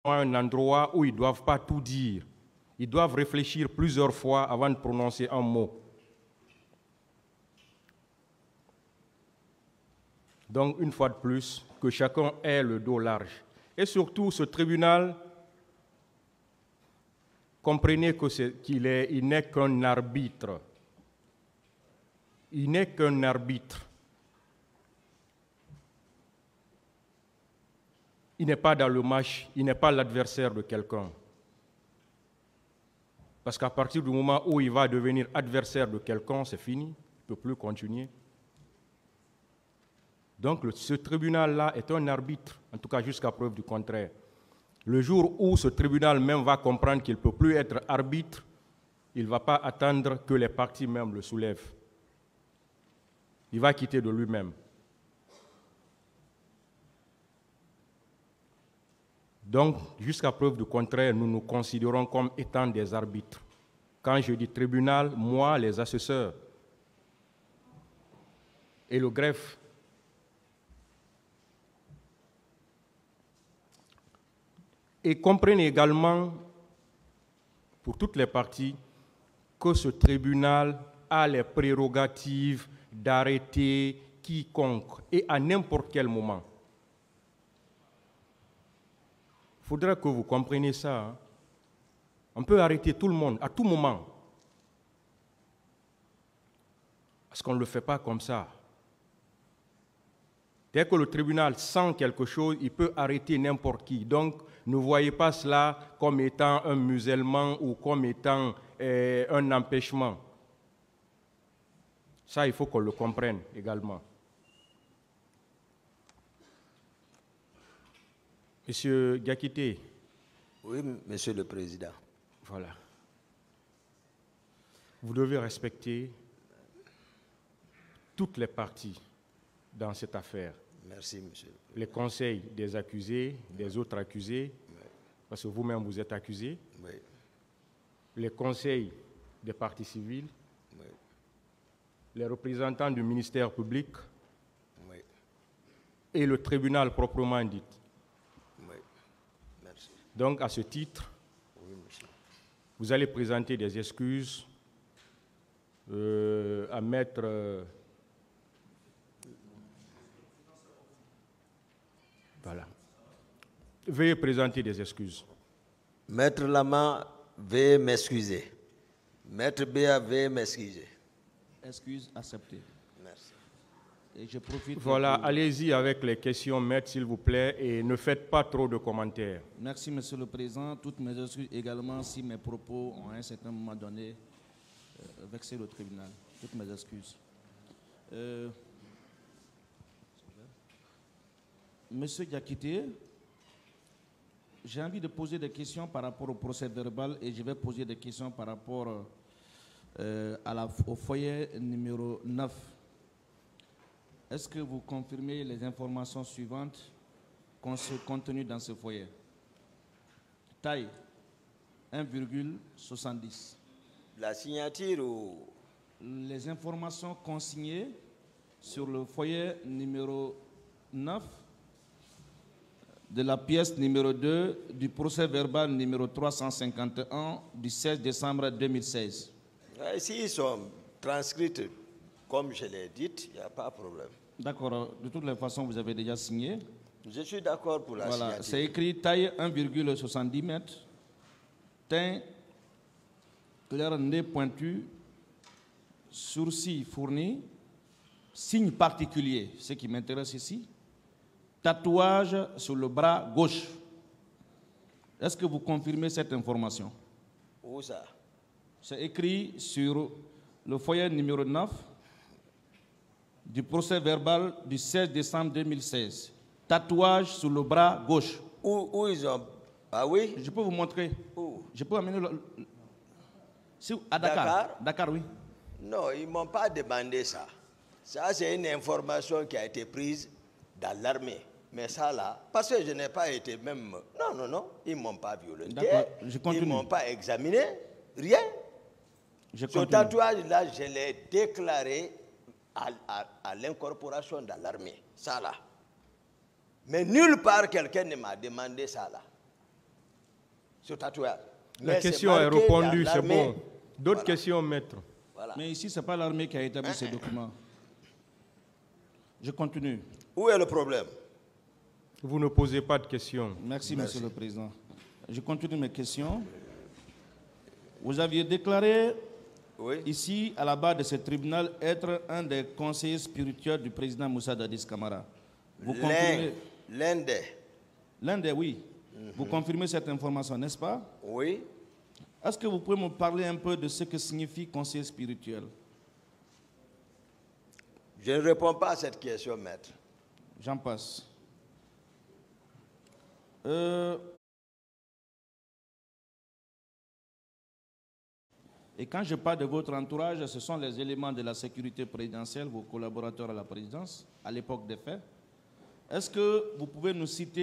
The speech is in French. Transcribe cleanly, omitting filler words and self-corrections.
un endroit où ils ne doivent pas tout dire. Ils doivent réfléchir plusieurs fois avant de prononcer un mot. Donc, une fois de plus, que chacun ait le dos large. Et surtout, ce tribunal, comprenez qu'il n'est qu'un arbitre. Il n'est qu'un arbitre. Il n'est pas dans le match, il n'est pas l'adversaire de quelqu'un. Parce qu'à partir du moment où il va devenir adversaire de quelqu'un, c'est fini, il ne peut plus continuer. Donc ce tribunal-là est un arbitre, en tout cas jusqu'à preuve du contraire. Le jour où ce tribunal même va comprendre qu'il ne peut plus être arbitre, il ne va pas attendre que les parties même le soulèvent. Il va quitter de lui-même. Donc, jusqu'à preuve du contraire, nous nous considérons comme étant des arbitres. Quand je dis tribunal, moi, les assesseurs et le greffe. Et comprenez également, pour toutes les parties, que ce tribunal a les prérogatives d'arrêter quiconque et à n'importe quel moment. Il faudra que vous compreniez ça. Hein. On peut arrêter tout le monde à tout moment. Parce qu'on ne le fait pas comme ça. Dès que le tribunal sent quelque chose, il peut arrêter n'importe qui. Donc, ne voyez pas cela comme étant un musellement ou comme étant un empêchement. Ça, il faut qu'on le comprenne également. Monsieur Gakité. Oui, Monsieur le Président. Voilà. Vous devez respecter toutes les parties dans cette affaire. Merci, Monsieur le Président. Les conseils des accusés, des autres accusés, oui. Parce que vous-même vous êtes accusé. Oui. Les conseils des parties civiles, oui. Les représentants du ministère public, oui. Et le tribunal proprement dit. Oui. Merci. Donc, à ce titre, oui, monsieur. Vous allez présenter des excuses à maître... voilà. Veuillez présenter des excuses. Maître Lama, veuillez m'excuser. Maître Béa, veuillez m'excuser. Excuse acceptée. Merci. Et je profite. Voilà, allez-y avec les questions, maître, s'il vous plaît, et ne faites pas trop de commentaires. Merci, Monsieur le Président. Toutes mes excuses également si mes propos ont à un certain moment donné vexé le tribunal. Toutes mes excuses. Monsieur Diakité, j'ai envie de poser des questions par rapport au procès verbal et je vais poser des questions par rapport au foyer numéro 9. Est-ce que vous confirmez les informations suivantes contenues dans ce foyer? Taille 1,70. La signature ou... Les informations consignées sur le foyer numéro 9 de la pièce numéro 2 du procès verbal numéro 351 du 16 décembre 2016. S'ils sont transcrites comme je l'ai dit, il n'y a pas de problème. D'accord. De toutes les façons, vous avez déjà signé. Je suis d'accord pour la signature. C'est écrit taille 1,70 m, teint clair, nez pointu, sourcils fournis, signe particulier, ce qui m'intéresse ici, tatouage sur le bras gauche. Est-ce que vous confirmez cette information? Où ça? C'est écrit sur le foyer numéro 9 du procès verbal du 16 décembre 2016. Tatouage sur le bras gauche. Où ils ont... Ah oui? Je peux vous montrer. Où? Je peux amener à Dakar. Dakar, oui. Non, ils ne m'ont pas demandé ça. Ça, c'est une information qui a été prise dans l'armée. Mais ça, là, parce que je n'ai pas été même... Non, ils ne m'ont pas violenté. Ils ne m'ont pas examiné. Rien. Ce tatouage-là, je l'ai déclaré à l'incorporation dans l'armée. Ça, là. Mais nulle part, quelqu'un ne m'a demandé ça, là. ce tatouage. La Mais c'est question est marqué répondue, dans c'est l'armée. bon. D'autres Voilà. questions, maître? Voilà. Mais ici, ce n'est pas l'armée qui a établi ces documents. Je continue. Où est le problème? Vous ne posez pas de questions. Merci, Monsieur le Président. Je continue mes questions. Vous aviez déclaré Oui. ici, à la barre de ce tribunal, être un des conseillers spirituels du président Moussa Dadis Camara. Vous confirmez? L'un des. L'un des, oui. Vous confirmez cette information, n'est-ce pas? Oui. Est-ce que vous pouvez me parler un peu de ce que signifie conseiller spirituel? Je ne réponds pas à cette question, maître. J'en passe. Et quand je parle de votre entourage, ce sont les éléments de la sécurité présidentielle, vos collaborateurs à la présidence, à l'époque des faits. Est-ce que vous pouvez nous citer